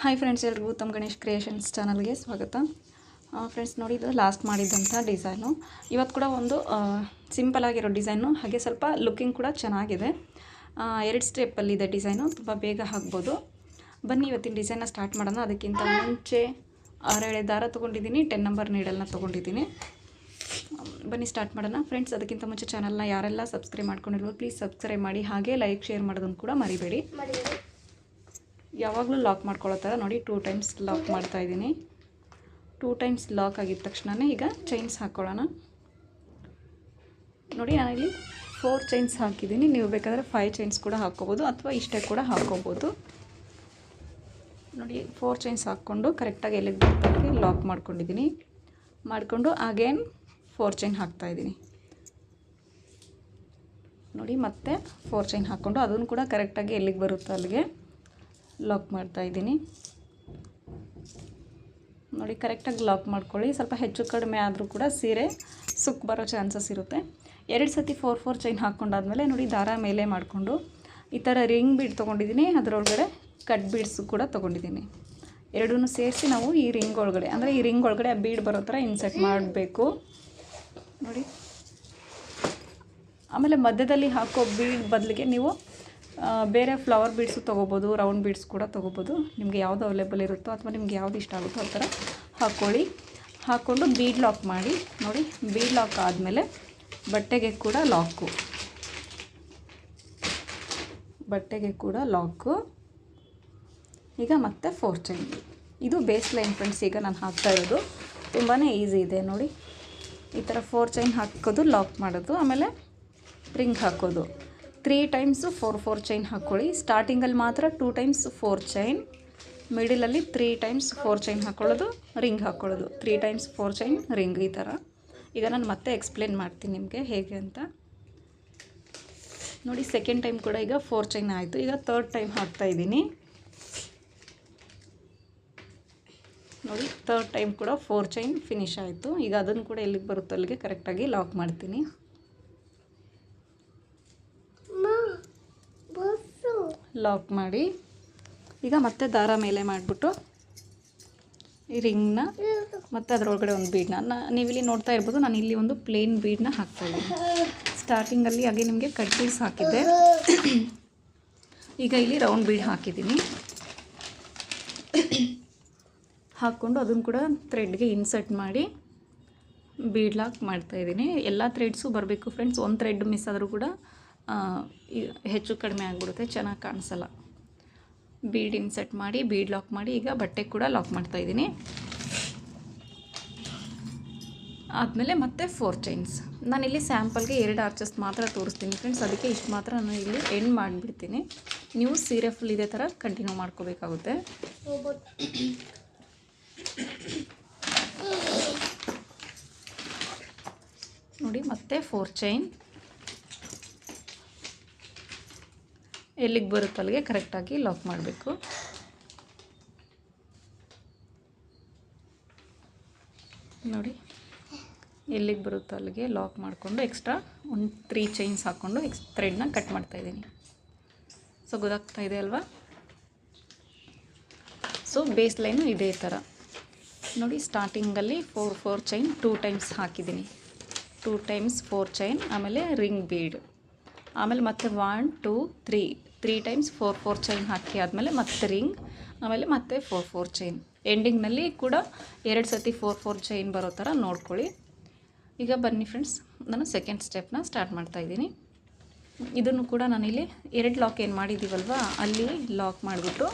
Hi friends, ಎಲ್ರಿಗೂ ತಮ್ಮ Ganesh creations ಚಾನಲ್ಗೆ ಸ್ವಾಗತ. ಫ್ರೆಂಡ್ಸ್ ನೋಡಿ, ಇದು ಲಾಸ್ಟ್ ಮಾಡಿದ್ದಂಥ ಡಿಸೈನು. ಇವತ್ತು ಕೂಡ ಒಂದು ಸಿಂಪಲ್ ಆಗಿರೋ ಡಿಸೈನು, ಹಾಗೆ ಸ್ವಲ್ಪ ಲುಕ್ಕಿಂಗ್ ಕೂಡ ಚೆನ್ನಾಗಿದೆ. 2 ಸ್ಟೆಪ್ಪಲ್ಲಿದೆ ಡಿಸೈನು, ತುಂಬ ಬೇಗ ಆಗ್ಬೋದು. ಬನ್ನಿ ಇವತ್ತಿನ ಡಿಸೈನ್ನ ಸ್ಟಾರ್ಟ್ ಮಾಡೋಣ. ಅದಕ್ಕಿಂತ ಮುಂಚೆ 6 ಎಳೆ ದಾರ ತೊಗೊಂಡಿದ್ದೀನಿ, 10 ನಂಬರ್ ನೀಡಲ್ನ ತೊಗೊಂಡಿದ್ದೀನಿ. ಬನ್ನಿ ಸ್ಟಾರ್ಟ್ ಮಾಡೋಣ. ಫ್ರೆಂಡ್ಸ್, ಅದಕ್ಕಿಂತ ಮುಂಚೆ ಚಾನಲ್ನ ಯಾರೆಲ್ಲ ಸಬ್ಸ್ಕ್ರೈಬ್ ಮಾಡ್ಕೊಂಡಿರೋ ಪ್ಲೀಸ್ ಸಬ್ಸ್ಕ್ರೈಬ್ ಮಾಡಿ, ಹಾಗೆ ಲೈಕ್ ಶೇರ್ ಮಾಡೋದನ್ನು ಕೂಡ ಮರಿಬೇಡಿ. ಯಾವಾಗಲೂ ಲಾಕ್ ಮಾಡ್ಕೊಳ್ಳೋ ಥರ ನೋಡಿ 2 ಟೈಮ್ಸ್ ಲಾಕ್ ಮಾಡ್ತಾಯಿದ್ದೀನಿ. 2 ಟೈಮ್ಸ್ ಲಾಕ್ ಆಗಿದ ತಕ್ಷಣವೇ ಈಗ ಚೈನ್ಸ್ ಹಾಕ್ಕೊಳ್ಳೋಣ. ನೋಡಿ, ನಾನಿಲ್ಲಿ 4 ಚೈನ್ಸ್ ಹಾಕಿದ್ದೀನಿ. ನೀವು ಬೇಕಾದರೆ 5 ಚೈನ್ಸ್ ಕೂಡ ಹಾಕ್ಕೋಬೋದು, ಅಥವಾ ಇಷ್ಟೇ ಕೂಡ ಹಾಕ್ಕೋಬೋದು. ನೋಡಿ, 4 ಚೈನ್ಸ್ ಹಾಕ್ಕೊಂಡು ಕರೆಕ್ಟಾಗಿ ಎಲ್ಲಿಗೆ ಬರ್ತಾಗೆ ಲಾಕ್ ಮಾಡ್ಕೊಂಡಿದ್ದೀನಿ. ಮಾಡಿಕೊಂಡು ಅಗೇನ್ 4 ಚೈನ್ ಹಾಕ್ತಾಯಿದ್ದೀನಿ. ನೋಡಿ, ಮತ್ತೆ 4 ಚೈನ್ ಹಾಕ್ಕೊಂಡು ಅದನ್ನು ಕೂಡ ಕರೆಕ್ಟಾಗಿ ಎಲ್ಲಿಗೆ ಬರುತ್ತೋ ಅಲ್ಲಿಗೆ ಲಾಕ್ ಮಾಡ್ತಾಯಿದ್ದೀನಿ. ನೋಡಿ, ಕರೆಕ್ಟಾಗಿ ಲಾಕ್ ಮಾಡ್ಕೊಳ್ಳಿ. ಸ್ವಲ್ಪ ಹೆಚ್ಚು ಕಡಿಮೆ ಆದರೂ ಕೂಡ ಸೀರೆ ಸುಕ್ ಬರೋ ಚಾನ್ಸಸ್ ಇರುತ್ತೆ. 2 ಸತಿ 4 ಚೈನ್ ಹಾಕ್ಕೊಂಡಾದ್ಮೇಲೆ ನೋಡಿ, ದಾರ ಮೇಲೆ ಮಾಡಿಕೊಂಡು ಈ ಥರ ರಿಂಗ್ ಬೀಡ್ ತೊಗೊಂಡಿದ್ದೀನಿ. ಅದರೊಳಗಡೆ ಕಟ್ ಬೀಡ್ಸು ಕೂಡ ತೊಗೊಂಡಿದ್ದೀನಿ. ಎರಡೂ ಸೇರಿಸಿ ನಾವು ಈ ರಿಂಗ್ ಒಳಗಡೆ, ಅಂದರೆ ಈ ರಿಂಗ್ ಒಳಗಡೆ ಆ ಬೀಡ್ ಬರೋ ಥರ ಇನ್ಸರ್ಟ್ ಮಾಡಬೇಕು. ನೋಡಿ, ಆಮೇಲೆ ಮಧ್ಯದಲ್ಲಿ ಹಾಕೋ ಬೀಡ್ ಬದಲಿಗೆ ನೀವು ಬೇರೆ ಫ್ಲವರ್ ಬೀಡ್ಸು ತೊಗೋಬೋದು, ರೌಂಡ್ ಬೀಡ್ಸ್ ಕೂಡ ತೊಗೋಬೋದು. ನಿಮಗೆ ಯಾವುದು ಅವೈಲೇಬಲ್ ಇರುತ್ತೋ ಅಥವಾ ನಿಮ್ಗೆ ಯಾವುದು ಇಷ್ಟ ಆಗುತ್ತೋ ಆ ಥರ ಹಾಕ್ಕೊಳ್ಳಿ. ಹಾಕ್ಕೊಂಡು ಬೀಡ್ ಲಾಕ್ ಮಾಡಿ. ನೋಡಿ, ಬೀಡ್ ಲಾಕ್ ಆದಮೇಲೆ ಬಟ್ಟೆಗೆ ಕೂಡ ಲಾಕು. ಈಗ ಮತ್ತೆ 4 ಚೈನ್. ಇದು ಬೇಸ್ ಲೈನ್ ಫ್ರೆಂಡ್ಸ್. ಈಗ ನಾನು ಹಾಕ್ತಾ ಇರೋದು ತುಂಬಾ ಈಸಿ ಇದೆ. ನೋಡಿ, ಈ ಥರ 4 ಚೈನ್ ಹಾಕೋದು, ಲಾಕ್ ಮಾಡೋದು, ಆಮೇಲೆ ರಿಂಗ್ ಹಾಕೋದು. 3 ಟೈಮ್ಸು 4 ಚೈನ್ ಹಾಕ್ಕೊಳ್ಳಿ. ಸ್ಟಾರ್ಟಿಂಗಲ್ಲಿ ಮಾತ್ರ 2 ಟೈಮ್ಸ್ 4 ಚೈನ್, ಮಿಡಲಲ್ಲಿ 3 ಟೈಮ್ಸ್ 4 ಚೈನ್ ಹಾಕ್ಕೊಳ್ಳೋದು, ರಿಂಗ್ ಹಾಕ್ಕೊಳ್ಳೋದು. 3 ಟೈಮ್ಸ್ 4 ಚೈನ್, ರಿಂಗ್, ಈ ಥರ. ಈಗ ನಾನು ಮತ್ತೆ ಎಕ್ಸ್ಪ್ಲೇನ್ ಮಾಡ್ತೀನಿ ನಿಮಗೆ ಹೇಗೆ ಅಂತ. ನೋಡಿ, ಸೆಕೆಂಡ್ ಟೈಮ್ ಕೂಡ ಈಗ 4 ಚೈನ್ ಆಯಿತು. ಈಗ 3rd ಟೈಮ್ ಹಾಕ್ತಾಯಿದ್ದೀನಿ. ನೋಡಿ, 3rd ಟೈಮ್ ಕೂಡ 4 ಚೈನ್ ಫಿನಿಶ್ ಆಯಿತು. ಈಗ ಅದನ್ನು ಕೂಡ ಎಲ್ಲಿಗೆ ಬರುತ್ತೋ ಅಲ್ಲಿಗೆ ಕರೆಕ್ಟಾಗಿ ಲಾಕ್ ಮಾಡ್ತೀನಿ. ಲಾಕ್ ಮಾಡಿ ಈಗ ಮತ್ತೆ ದಾರ ಮೇಲೆ ಮಾಡಿಬಿಟ್ಟು ಈ ರಿಂಗ್ನ ಮತ್ತು ಅದರೊಳಗಡೆ ಒಂದು ಬೀಡನ್ನ ನೀವಿಲ್ಲಿ ನೋಡ್ತಾ ಇರ್ಬೋದು. ನಾನು ಇಲ್ಲಿ ಒಂದು ಪ್ಲೇನ್ ಬೀಡನ್ನ ಹಾಕ್ತಾಯಿದ್ದೀನಿ. ಸ್ಟಾರ್ಟಿಂಗಲ್ಲಿ ಹಾಗೆ ನಿಮಗೆ ಕಟ್ ಬೀಡ್ಸ್ ಹಾಕಿದ್ದೆ. ಈಗ ಇಲ್ಲಿ ರೌಂಡ್ ಬೀಡ್ ಹಾಕಿದ್ದೀನಿ. ಹಾಕ್ಕೊಂಡು ಅದನ್ನು ಕೂಡ ಥ್ರೆಡ್ಗೆ ಇನ್ಸರ್ಟ್ ಮಾಡಿ ಬೀಡ್ ಲಾಕ್ ಮಾಡ್ತಾಯಿದ್ದೀನಿ. ಎಲ್ಲ ಥ್ರೆಡ್ಸು ಬರಬೇಕು ಫ್ರೆಂಡ್ಸ್. ಒಂದು ಥ್ರೆಡ್ ಮಿಸ್ ಆದರೂ ಕೂಡ ಹೆಚ್ಚು ಕಡಿಮೆ ಆಗಿಬಿಡುತ್ತೆ, ಚೆನ್ನಾಗಿ ಕಾಣಿಸಲ್ಲ. ಬೀಡ್ ಇನ್ಸರ್ಟ್ ಮಾಡಿ ಬೀಡ್ ಲಾಕ್ ಮಾಡಿ ಈಗ ಬಟ್ಟೆ ಕೂಡ ಲಾಕ್ ಮಾಡ್ತಾಯಿದ್ದೀನಿ. ಆದಮೇಲೆ ಮತ್ತೆ 4 ಚೈನ್ಸ್. ನಾನಿಲ್ಲಿ ಸ್ಯಾಂಪಲ್ಗೆ 2 ಆರ್ಚಸ್ ಮಾತ್ರ ತೋರಿಸ್ತೀನಿ ಫ್ರೆಂಡ್ಸ್. ಅದಕ್ಕೆ ಇಷ್ಟು ಮಾತ್ರ ನಾನು ಇಲ್ಲಿ ಎಂಡ್ ಮಾಡಿಬಿಡ್ತೀನಿ. ನೀವು ಸೀರೆ ಫುಲ್ ಇದೇ ಥರ ಕಂಟಿನ್ಯೂ ಮಾಡ್ಕೋಬೇಕಾಗುತ್ತೆ. ನೋಡಿ, ಮತ್ತೆ 4 ಚೈನ್ ಎಲ್ಲಿಗೆ ಬರುತ್ತೋ ಅಲ್ಲಿಗೆ ಕರೆಕ್ಟಾಗಿ ಲಾಕ್ ಮಾಡಬೇಕು. ನೋಡಿ, ಎಲ್ಲಿಗೆ ಬರುತ್ತೋ ಅಲ್ಲಿಗೆ ಲಾಕ್ ಮಾಡಿಕೊಂಡು ಎಕ್ಸ್ಟ್ರಾ ಒಂದು 3 ಚೈನ್ಸ್ ಹಾಕ್ಕೊಂಡು ಥ್ರೆಡ್ನ ಕಟ್ ಮಾಡ್ತಾಯಿದ್ದೀನಿ. ಸೊ ಗೊತ್ತಾಗ್ತಾ ಇದೆ ಅಲ್ವಾ? ಸೊ ಬೇಸ್ ಲೈನು ಇದೇ ಥರ. ನೋಡಿ, ಸ್ಟಾರ್ಟಿಂಗಲ್ಲಿ 4 ಚೈನ್ 2 ಟೈಮ್ಸ್ ಹಾಕಿದ್ದೀನಿ. 2 ಟೈಮ್ಸ್ 4 ಚೈನ್, ಆಮೇಲೆ ರಿಂಗ್ ಬೀಡ್, ಆಮೇಲೆ ಮತ್ತೆ 1 2 3 ಟೈಮ್ಸ್ 4 ಚೈನ್ ಹಾಕಿ ಆದಮೇಲೆ ಮತ್ತೆ ರಿಂಗ್, ಆಮೇಲೆ ಮತ್ತೆ 4 ಚೈನ್. ಎಂಡಿಂಗ್ನಲ್ಲಿ ಕೂಡ 2 ಸತಿ 4 ಚೈನ್ ಬರೋ ಥರ ನೋಡ್ಕೊಳ್ಳಿ. ಈಗ ಬನ್ನಿ ಫ್ರೆಂಡ್ಸ್, ನಾನು ಸೆಕೆಂಡ್ ಸ್ಟೆಪ್ನ ಸ್ಟಾರ್ಟ್ ಮಾಡ್ತಾಯಿದ್ದೀನಿ. ಇದನ್ನು ಕೂಡ ನಾನಿಲ್ಲಿ 2 ಲಾಕ್ ಏನು ಮಾಡಿದ್ದೀವಲ್ವ ಅಲ್ಲಿ ಲಾಕ್ ಮಾಡಿಬಿಟ್ಟು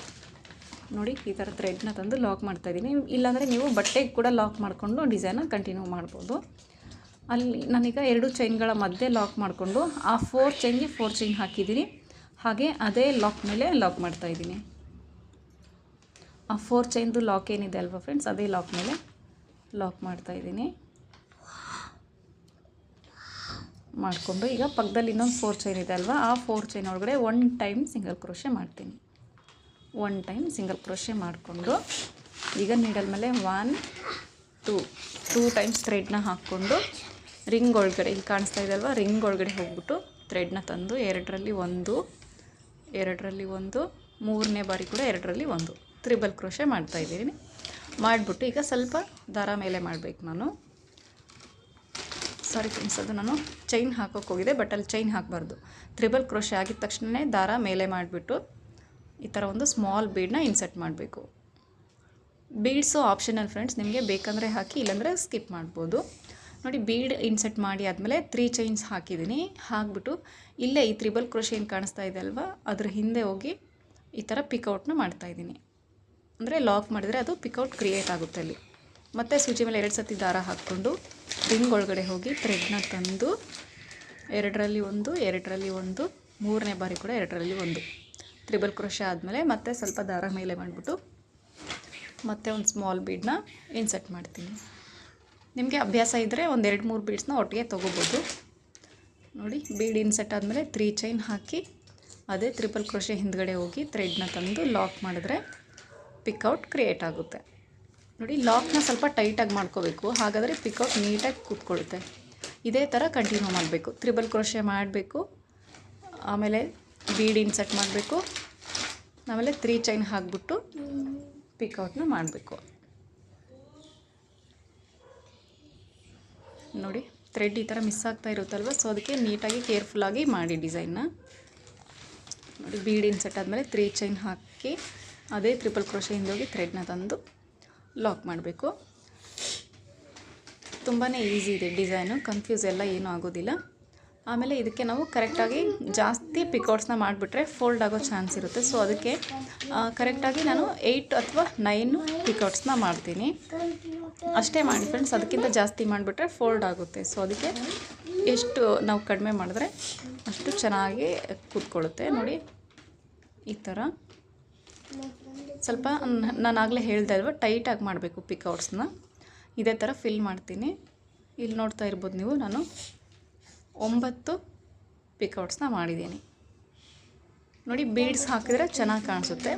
ನೋಡಿ ಈ ಥರ ಥ್ರೆಡ್ನ ತಂದು ಲಾಕ್ ಮಾಡ್ತಾಯಿದ್ದೀನಿ. ಇಲ್ಲಾಂದರೆ ನೀವು ಬಟ್ಟೆಗೆ ಕೂಡ ಲಾಕ್ ಮಾಡಿಕೊಂಡು ಡಿಸೈನ ಕಂಟಿನ್ಯೂ ಮಾಡ್ಬೋದು. ಅಲ್ಲಿ ನಾನೀಗ 2 ಚೈನ್ಗಳ ಮಧ್ಯೆ ಲಾಕ್ ಮಾಡಿಕೊಂಡು ಆ 4 ಚೈನ್ಗೆ 4 ಚೈನ್ ಹಾಕಿದ್ದೀನಿ. ಹಾಗೆ ಅದೇ ಲಾಕ್ ಮೇಲೆ ಲಾಕ್ ಮಾಡ್ತಾಯಿದ್ದೀನಿ. ಆ 4 ಚೈನ್ದು ಲಾಕ್ ಏನಿದೆ ಅಲ್ವಾ ಫ್ರೆಂಡ್ಸ್, ಅದೇ ಲಾಕ್ ಮೇಲೆ ಲಾಕ್ ಮಾಡ್ತಾಯಿದ್ದೀನಿ. ಮಾಡಿಕೊಂಡು ಈಗ ಪಕ್ಕದಲ್ಲಿ ಇನ್ನೊಂದು 4 ಚೈನ್ ಇದೆ ಅಲ್ವಾ, ಆ 4 ಚೈನ್ ಒಳಗಡೆ 1 ಟೈಮ್ ಸಿಂಗಲ್ ಕ್ರೋಶೆ ಮಾಡ್ತೀನಿ. 1 ಟೈಮ್ ಸಿಂಗಲ್ ಕ್ರೋಶೆ ಮಾಡಿಕೊಂಡು ಈಗ ನೀಡಲ್ ಮೇಲೆ 1 2 ಟೈಮ್ಸ್ ಥ್ರೆಡ್ನ ಹಾಕ್ಕೊಂಡು ರಿಂಗ್ ಒಳಗಡೆ, ಇಲ್ಲಿ ಕಾಣಿಸ್ತಾ ಇದೆ ಅಲ್ವಾ, ರಿಂಗ್ ಒಳಗಡೆ ಹೋಗ್ಬಿಟ್ಟು ಥ್ರೆಡ್ನ ತಂದು 2ರಲ್ಲಿ 1, 2ರಲ್ಲಿ 1, 3ನೇ ಬಾರಿ ಕೂಡ 2ರಲ್ಲಿ 1 ತ್ರಿಬಲ್ ಕ್ರೋಶೆ ಮಾಡ್ತಾಯಿದ್ದೀನಿ. ಮಾಡಿಬಿಟ್ಟು ಈಗ ಸ್ವಲ್ಪ ದಾರ ಮೇಲೆ ಮಾಡಬೇಕು ನಾನು. ಸಾರಿ ಫ್ರೆಂಡ್ಸ್, ಅದು ನಾನು ಚೈನ್ ಹಾಕೋಕ್ಕೆ ಹೋಗಿದೆ, ಬಟ್ ಅಲ್ಲಿ ಚೈನ್ ಹಾಕಬಾರ್ದು. ತ್ರಿಬಲ್ ಕ್ರೋಶೆ ಆಗಿದ ತಕ್ಷಣ ದಾರ ಮೇಲೆ ಮಾಡಿಬಿಟ್ಟು ಈ ಥರ ಒಂದು ಸ್ಮಾಲ್ ಬೀಡನ್ನ ಇನ್ಸರ್ಟ್ ಮಾಡಬೇಕು. ಬೀಡ್ಸು ಆಪ್ಷನಲ್ ಫ್ರೆಂಡ್ಸ್, ನಿಮಗೆ ಬೇಕಂದರೆ ಹಾಕಿ, ಇಲ್ಲಾಂದರೆ ಸ್ಕಿಪ್ ಮಾಡ್ಬೋದು. ನೋಡಿ, ಬೀಡ್ ಇನ್ಸರ್ಟ್ ಮಾಡಿ ಆದಮೇಲೆ 3 ಚೈನ್ಸ್ ಹಾಕಿದ್ದೀನಿ. ಹಾಕಿಬಿಟ್ಟು ಇಲ್ಲೇ ಈ ತ್ರಿಬಲ್ ಕ್ರೋಶೆ ಏನು ಕಾಣಿಸ್ತಾ ಇದೆ ಅಲ್ವಾ, ಅದ್ರ ಹಿಂದೆ ಹೋಗಿ ಈ ಥರ ಪಿಕೌಟ್ನ ಮಾಡ್ತಾಯಿದ್ದೀನಿ. ಅಂದರೆ ಲಾಕ್ ಮಾಡಿದರೆ ಅದು ಪಿಕೌಟ್ ಕ್ರಿಯೇಟ್ ಆಗುತ್ತೆ ಅಲ್ಲಿ. ಮತ್ತು ಸೂಜಿ ಮೇಲೆ 2 ಸತಿ ದಾರ ಹಾಕ್ಕೊಂಡು ರಿಂಗ್ ಒಳಗಡೆ ಹೋಗಿ ಥ್ರೆಡ್ನ ತಂದು 2ರಲ್ಲಿ 1, 2ರಲ್ಲಿ 1, 3ನೇ ಬಾರಿ ಕೂಡ 2ರಲ್ಲಿ 1 ತ್ರಿಬಲ್ ಕ್ರೋಶೆ ಆದಮೇಲೆ ಮತ್ತೆ ಸ್ವಲ್ಪ ದಾರ ಮೇಲೆ ಮಾಡಿಬಿಟ್ಟು ಮತ್ತೆ ಒಂದು ಸ್ಮಾಲ್ ಬೀಡನ್ನ ಇನ್ಸರ್ಟ್ ಮಾಡ್ತೀನಿ. ನಿಮಗೆ ಅಭ್ಯಾಸ ಇದ್ದರೆ ಒಂದು 2-3 ಬೀಡ್ಸ್ನ ಒಟ್ಟಿಗೆ ತೊಗೋಬೋದು. ನೋಡಿ, ಬೀಡ್ ಇನ್ಸರ್ಟ್ ಆದಮೇಲೆ 3 ಚೈನ್ ಹಾಕಿ ಅದೇ ತ್ರಿಬಲ್ ಕ್ರೋಶೆ ಹಿಂದ್ಗಡೆ ಹೋಗಿ ಥ್ರೆಡ್ನ ತಂದು ಲಾಕ್ ಮಾಡಿದ್ರೆ ಪಿಕೌಟ್ ಕ್ರಿಯೇಟ್ ಆಗುತ್ತೆ. ನೋಡಿ, ಲಾಕ್ನ ಸ್ವಲ್ಪ ಟೈಟಾಗಿ ಮಾಡ್ಕೋಬೇಕು, ಹಾಗಾದರೆ ಪಿಕೌಟ್ ನೀಟಾಗಿ ಕೂತ್ಕೊಳ್ಳುತ್ತೆ. ಇದೇ ಥರ ಕಂಟಿನ್ಯೂ ಮಾಡಬೇಕು. ತ್ರಿಬಲ್ ಕ್ರೋಶೆ ಮಾಡಬೇಕು, ಆಮೇಲೆ ಬೀಡ್ ಇನ್ಸರ್ಟ್ ಮಾಡಬೇಕು, ಆಮೇಲೆ 3 ಚೈನ್ ಹಾಕಿಬಿಟ್ಟು ಪಿಕೌಟ್ನ ಮಾಡಬೇಕು. ನೋಡಿ, ಥ್ರೆಡ್ ಈ ಥರ ಮಿಸ್ ಆಗ್ತಾ ಇರುತ್ತಲ್ವ, ಸೊ ಅದಕ್ಕೆ ನೀಟಾಗಿ ಕೇರ್ಫುಲ್ಲಾಗಿ ಮಾಡಿ ಡಿಸೈನ್ನ. ನೋಡಿ, ಬೀಡ್ ಇನ್ಸರ್ಟ್ ಆದಮೇಲೆ 3 ಚೈನ್ ಹಾಕಿ ಅದೇ ತ್ರಿಬಲ್ ಕ್ರೋಶೆ ಹಿಂದೋಗಿ ಥ್ರೆಡ್ನ ತಂದು ಲಾಕ್ ಮಾಡಬೇಕು. ತುಂಬಾ ಈಸಿ ಇದೆ ಡಿಸೈನು, ಕನ್ಫ್ಯೂಸ್ ಎಲ್ಲ ಏನೂ ಆಗೋದಿಲ್ಲ. ಆಮೇಲೆ ಇದಕ್ಕೆ ನಾವು ಕರೆಕ್ಟಾಗಿ ಜಾಸ್ತಿ ಪಿಕೌಟ್ಸ್ನ ಮಾಡಿಬಿಟ್ರೆ ಫೋಲ್ಡ್ ಆಗೋ ಚಾನ್ಸ್ ಇರುತ್ತೆ. ಸೊ ಅದಕ್ಕೆ ಕರೆಕ್ಟಾಗಿ ನಾನು 8 ಅಥವಾ 9 ಪಿಕೌಟ್ಸ್ನ ಮಾಡ್ತೀನಿ. ಅಷ್ಟೇ ಮಾಡಿ ಫ್ರೆಂಡ್ಸ್, ಅದಕ್ಕಿಂತ ಜಾಸ್ತಿ ಮಾಡಿಬಿಟ್ರೆ ಫೋಲ್ಡ್ ಆಗುತ್ತೆ. ಸೊ ಅದಕ್ಕೆ ಎಷ್ಟು ನಾವು ಕಡಿಮೆ ಮಾಡಿದ್ರೆ ಅಷ್ಟು ಚೆನ್ನಾಗಿ ಕೂತ್ಕೊಳ್ಳುತ್ತೆ. ನೋಡಿ, ಈ ಥರ ಸ್ವಲ್ಪ ನಾನು ಆಗಲೇ ಹೇಳ್ದೆ ಅಲ್ವ, ಟೈಟಾಗಿ ಮಾಡಬೇಕು ಪಿಕೌಟ್ಸ್ನ. ಇದೇ ಥರ ಫಿಲ್ ಮಾಡ್ತೀನಿ. ಇಲ್ಲಿ ನೋಡ್ತಾ ಇರ್ಬೋದು ನೀವು, ನಾನು 9 ಪಿಕೌಟ್ಸ್ನ ಮಾಡಿದ್ದೀನಿ. ನೋಡಿ, ಬೀಡ್ಸ್ ಹಾಕಿದರೆ ಚೆನ್ನಾಗಿ ಕಾಣಿಸುತ್ತೆ.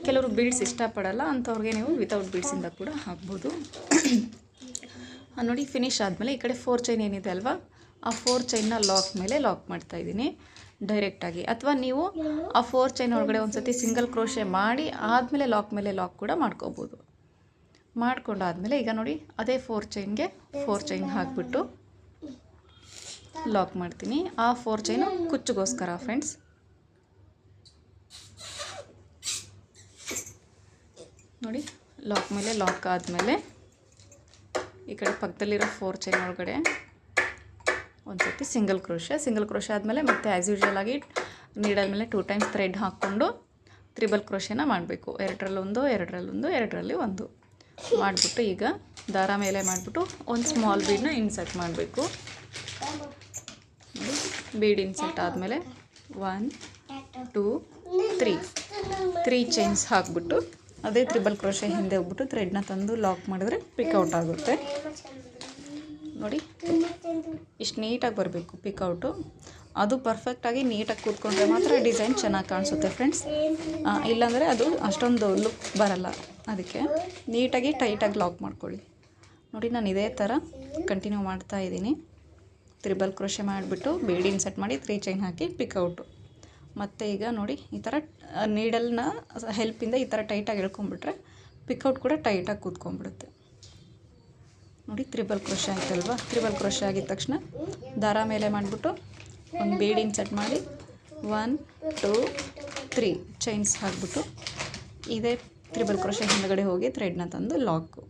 ಕೆಲವರು ಬೀಡ್ಸ್ ಇಷ್ಟಪಡಲ್ಲ, ಅಂಥವ್ರಿಗೆ ನೀವು ವಿತೌಟ್ ಬೀಡ್ಸಿಂದ ಕೂಡ ಹಾಕ್ಬೋದು. ನೋಡಿ, ಫಿನಿಶ್ ಆದಮೇಲೆ ಈ ಕಡೆ 4 ಚೈನ್ ಏನಿದೆ ಅಲ್ವಾ, ಆ 4 ಚೈನ್ನ ಲಾಕ್ ಮೇಲೆ ಲಾಕ್ ಮಾಡ್ತಾಯಿದ್ದೀನಿ ಡೈರೆಕ್ಟಾಗಿ. ಅಥವಾ ನೀವು ಆ 4 ಚೈನ್ ಒಳಗಡೆ ಒಂದು ಸತಿ ಸಿಂಗಲ್ ಕ್ರೋಶೆ ಮಾಡಿ ಆದಮೇಲೆ ಲಾಕ್ ಮೇಲೆ ಲಾಕ್ ಕೂಡ ಮಾಡ್ಕೋಬೋದು. ಮಾಡ್ಕೊಂಡಾದಮೇಲೆ ಈಗ ನೋಡಿ, ಅದೇ 4 ಚೈನ್ಗೆ 4 ಚೈನ್ ಹಾಕಿಬಿಟ್ಟು ಲಾಕ್ ಮಾಡ್ತೀನಿ. ಆ 4 ಚೈನು ಕುಚ್ಚಿಗೋಸ್ಕರ ಫ್ರೆಂಡ್ಸ್. ನೋಡಿ, ಲಾಕ್ ಮೇಲೆ ಲಾಕ್ ಆದಮೇಲೆ ಈ ಕಡೆ ಪಕ್ಕದಲ್ಲಿರೋ 4 ಚೈನ್ ಒಳಗಡೆ ಒಂದು ಸರ್ತಿ ಸಿಂಗಲ್ ಕ್ರೋಶೆ ಆದಮೇಲೆ ಮತ್ತೆ ಆ್ಯಸ್ ಯೂಶ್ವಲ್ ಆಗಿ ನೀಡಲ್ ಮೇಲೆ 2 ಟೈಮ್ಸ್ ಥ್ರೆಡ್ ಹಾಕ್ಕೊಂಡು ತ್ರಿಬಲ್ ಕ್ರೋಶೆನ ಮಾಡಬೇಕು. 2ರಲ್ಲಿ 1, 2ರಲ್ಲಿ 1, 2ರಲ್ಲಿ 1 ಮಾಡಿಬಿಟ್ಟು ಈಗ ದಾರ ಮೇಲೆ ಮಾಡಿಬಿಟ್ಟು ಒಂದು ಸ್ಮಾಲ್ ಬೀಡನ್ನ ಇನ್ಸರ್ಟ್ ಮಾಡಬೇಕು. ಬೀಡ್ ಇನ್ಸರ್ಟ್ ಆದಮೇಲೆ 1, 2, 3 ಚೈನ್ಸ್ ಹಾಕ್ಬಿಟ್ಟು ಅದೇ ತ್ರಿಬಲ್ ಕ್ರೋಶೆ ಹಿಂದೆ ಹೋಗ್ಬಿಟ್ಟು ಥ್ರೆಡ್ನ ತಂದು ಲಾಕ್ ಮಾಡಿದ್ರೆ ಪಿಕೌಟ್ ಆಗುತ್ತೆ. ನೋಡಿ, ಇಷ್ಟು ನೀಟಾಗಿ ಬರಬೇಕು ಪಿಕೌಟು. ಅದು ಪರ್ಫೆಕ್ಟಾಗಿ ನೀಟಾಗಿ ಕೂತ್ಕೊಂಡ್ರೆ ಮಾತ್ರ ಡಿಸೈನ್ ಚೆನ್ನಾಗಿ ಕಾಣಿಸುತ್ತೆ ಫ್ರೆಂಡ್ಸ್. ಇಲ್ಲಾಂದರೆ ಅದು ಅಷ್ಟೊಂದು ಲುಕ್ ಬರಲ್ಲ. ಅದಕ್ಕೆ ನೀಟಾಗಿ ಟೈಟಾಗಿ ಲಾಕ್ ಮಾಡ್ಕೊಳ್ಳಿ. ನೋಡಿ, ನಾನು ಇದೇ ಥರ ಕಂಟಿನ್ಯೂ ಮಾಡ್ತಾ ಇದ್ದೀನಿ. ತ್ರಿಬಲ್ ಕ್ರೋಶೆ ಮಾಡಿಬಿಟ್ಟು ಬೀಡ್ ಇನ್ಸರ್ಟ್ ಮಾಡಿ 3 ಚೈನ್ ಹಾಕಿ ಪಿಕೌಟು. ಮತ್ತು ಈಗ ನೋಡಿ, ಈ ಥರ ನೀಡಲ್ನ ಹೆಲ್ಪಿಂದ ಈ ಥರ ಟೈಟಾಗಿ ಎಳ್ಕೊಂಬಿಟ್ರೆ ಪಿಕೌಟ್ ಕೂಡ ಟೈಟಾಗಿ ಕೂತ್ಕೊಂಡ್ಬಿಡುತ್ತೆ. ನೋಡಿ, ತ್ರಿಬಲ್ ಕ್ರೋಶೆ ಆಯ್ತಲ್ವ. ತ್ರಿಬಲ್ ಕ್ರೋಶೆ ಆಗಿದ ತಕ್ಷಣ ದಾರ ಮೇಲೆ ಮಾಡಿಬಿಟ್ಟು ಒಂದು ಬೀಡ್ ಇನ್ಸರ್ಟ್ ಮಾಡಿ 1, 2, 3 ಚೈನ್ಸ್ ಹಾಕ್ಬಿಟ್ಟು ಇದೇ ತ್ರಿಬಲ್ ಕ್ರೋಶೆ ಹಿಂದ್ಗಡೆ ಹೋಗಿ ಥ್ರೆಡ್ನ ತಂದು ಲಾಕು.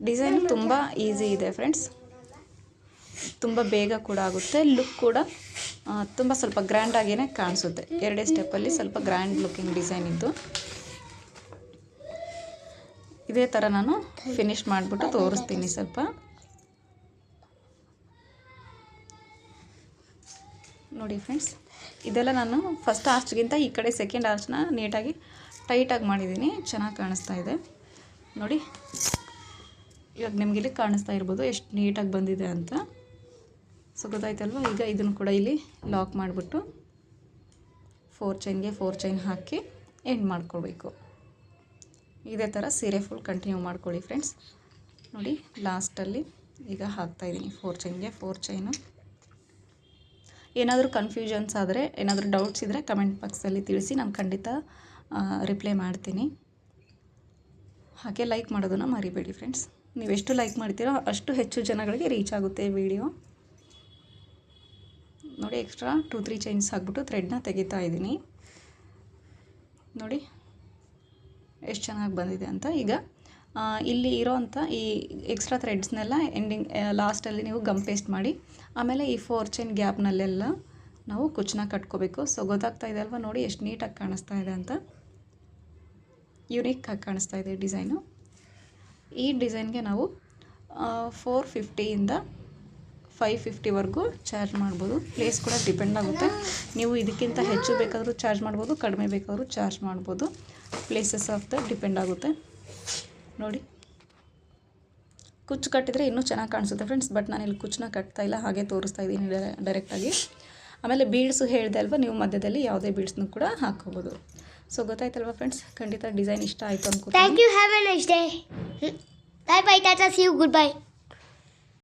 ಡಿಸೈನ್ ತುಂಬ ಈಸಿ ಇದೆ ಫ್ರೆಂಡ್ಸ್, ತುಂಬ ಬೇಗ ಕೂಡ ಆಗುತ್ತೆ. ಲುಕ್ ಕೂಡ ತುಂಬ ಸ್ವಲ್ಪ ಗ್ರ್ಯಾಂಡಾಗಿಯೇ ಕಾಣಿಸುತ್ತೆ. 2 ಸ್ಟೆಪ್ಪಲ್ಲಿ ಸ್ವಲ್ಪ ಗ್ರ್ಯಾಂಡ್ ಲುಕ್ಕಿಂಗ್ ಡಿಸೈನ್ ಇದ್ದು. ಇದೇ ಥರ ನಾನು ಫಿನಿಶ್ ಮಾಡಿಬಿಟ್ಟು ತೋರಿಸ್ತೀನಿ ಸ್ವಲ್ಪ. ನೋಡಿ ಫ್ರೆಂಡ್ಸ್, ಇದೆಲ್ಲ ನಾನು ಫಸ್ಟ್ ಆರ್ಚ್ಗಿಂತ ಈ ಕಡೆ ಸೆಕೆಂಡ್ ಆರ್ಚ್ನ ನೀಟಾಗಿ ಟೈಟಾಗಿ ಮಾಡಿದ್ದೀನಿ, ಚೆನ್ನಾಗಿ ಕಾಣಿಸ್ತಾ ಇದೆ. ನೋಡಿ, ಇವಾಗ ನಿಮಗೆ ಇಲ್ಲಿ ಕಾಣಿಸ್ತಾ ಇರ್ಬೋದು ಎಷ್ಟು ನೀಟಾಗಿ ಬಂದಿದೆ ಅಂತ. ಸೊ ಗೊತ್ತಾಯ್ತಲ್ವ. ಈಗ ಇದನ್ನು ಕೂಡ ಇಲ್ಲಿ ಲಾಕ್ ಮಾಡಿಬಿಟ್ಟು 4 ಚೈನ್ಗೆ 4 ಚೈನ್ ಹಾಕಿ ಎಂಡ್ ಮಾಡ್ಕೊಳ್ಬೇಕು. ಇದೇ ಥರ ಸೀರೆ ಫುಲ್ ಕಂಟಿನ್ಯೂ ಮಾಡ್ಕೊಳ್ಳಿ ಫ್ರೆಂಡ್ಸ್. ನೋಡಿ, ಲಾಸ್ಟಲ್ಲಿ ಈಗ ಹಾಕ್ತಾಯಿದ್ದೀನಿ 4 ಚೈನ್ಗೆ 4 ಚೈನು. ಏನಾದರೂ ಕನ್ಫ್ಯೂಷನ್ಸ್ ಆದರೆ, ಏನಾದರೂ ಡೌಟ್ಸ್ ಇದ್ದರೆ ಕಮೆಂಟ್ ಬಾಕ್ಸಲ್ಲಿ ತಿಳಿಸಿ, ನಾನು ಖಂಡಿತ ರಿಪ್ಲೈ ಮಾಡ್ತೀನಿ. ಹಾಗೆ ಲೈಕ್ ಮಾಡೋದನ್ನು ಮರಿಬೇಡಿ ಫ್ರೆಂಡ್ಸ್. ನೀವೆಷ್ಟು ಲೈಕ್ ಮಾಡ್ತೀರೋ ಅಷ್ಟು ಹೆಚ್ಚು ಜನಗಳಿಗೆ ರೀಚ್ ಆಗುತ್ತೆ ವಿಡಿಯೋ. ನೋಡಿ ಎಕ್ಸ್ಟ್ರಾ 2-3 ಚೈನ್ಸ್ ಹಾಕ್ಬಿಟ್ಟು ಥ್ರೆಡ್ನ ತೆಗಿತಾ ಇದ್ದೀನಿ. ನೋಡಿ ಎಷ್ಟು ಚೆನ್ನಾಗಿ ಬಂದಿದೆ ಅಂತ. ಈಗ ಇಲ್ಲಿ ಇರೋವಂಥ ಈ ಎಕ್ಸ್ಟ್ರಾ ಥ್ರೆಡ್ಸ್ನೆಲ್ಲ ಲಾಸ್ಟಲ್ಲಿ ನೀವು ಗಮ್ ಪೇಸ್ಟ್ ಮಾಡಿ ಆಮೇಲೆ ಈ 4 ಚೈನ್ ಗ್ಯಾಪ್ನಲ್ಲೆಲ್ಲ ನಾವು ಕುಚ್ಚನ್ನ ಕಟ್ಕೋಬೇಕು. ಸೊ ಗೊತ್ತಾಗ್ತಾ ಇದೆ ಅಲ್ವಾ, ನೋಡಿ ಎಷ್ಟು ನೀಟಾಗಿ ಕಾಣಿಸ್ತಾ ಇದೆ ಅಂತ, ಯುನೀಕಾಗಿ ಕಾಣಿಸ್ತಾ ಇದೆ ಡಿಸೈನು. ಈ ಡಿಸೈನ್ಗೆ ನಾವು 450ಇಂದ 550ವರೆಗೂ ಚಾರ್ಜ್ ಮಾಡ್ಬೋದು. ಪ್ಲೇಸ್ ಕೂಡ ಡಿಪೆಂಡ್ ಆಗುತ್ತೆ. ನೀವು ಇದಕ್ಕಿಂತ ಹೆಚ್ಚು ಬೇಕಾದರೂ ಚಾರ್ಜ್ ಮಾಡ್ಬೋದು, ಕಡಿಮೆ ಬೇಕಾದರೂ ಚಾರ್ಜ್ ಮಾಡ್ಬೋದು. ಪ್ಲೇಸಸ್ ಆಫ್ ದ ಡಿಪೆಂಡ್ ಆಗುತ್ತೆ. ನೋಡಿ ಕುಚ್ಚು ಕಟ್ಟಿದರೆ ಇನ್ನೂ ಚೆನ್ನಾಗಿ ಕಾಣಿಸುತ್ತೆ ಫ್ರೆಂಡ್ಸ್. ಬಟ್ ನಾನು ಇಲ್ಲಿ ಕುಚ್ಚನ್ನ ಕಟ್ತಾ ಇಲ್ಲ, ಹಾಗೆ ತೋರಿಸ್ತಾ ಇದ್ದೀನಿ ಡೈರೆಕ್ಟಾಗಿ. ಆಮೇಲೆ ಬೀಡ್ಸು ಹೇಳಿದೆ ಅಲ್ವಾ, ನೀವು ಮಧ್ಯದಲ್ಲಿ ಯಾವುದೇ ಬೀಡ್ಸ್ನೂ ಕೂಡ ಹಾಕ್ಕೋಬೋದು. ಸೊ ಗೊತ್ತಾಯ್ತಲ್ವಾ ಫ್ರೆಂಡ್ಸ್, ಖಂಡಿತ ಡಿಸೈನ್ ಇಷ್ಟ ಆಯಿತು ಅನ್ಕೋತೀನಿ. Thank you, have a nice day. Bye bye, tata, see you, good bye.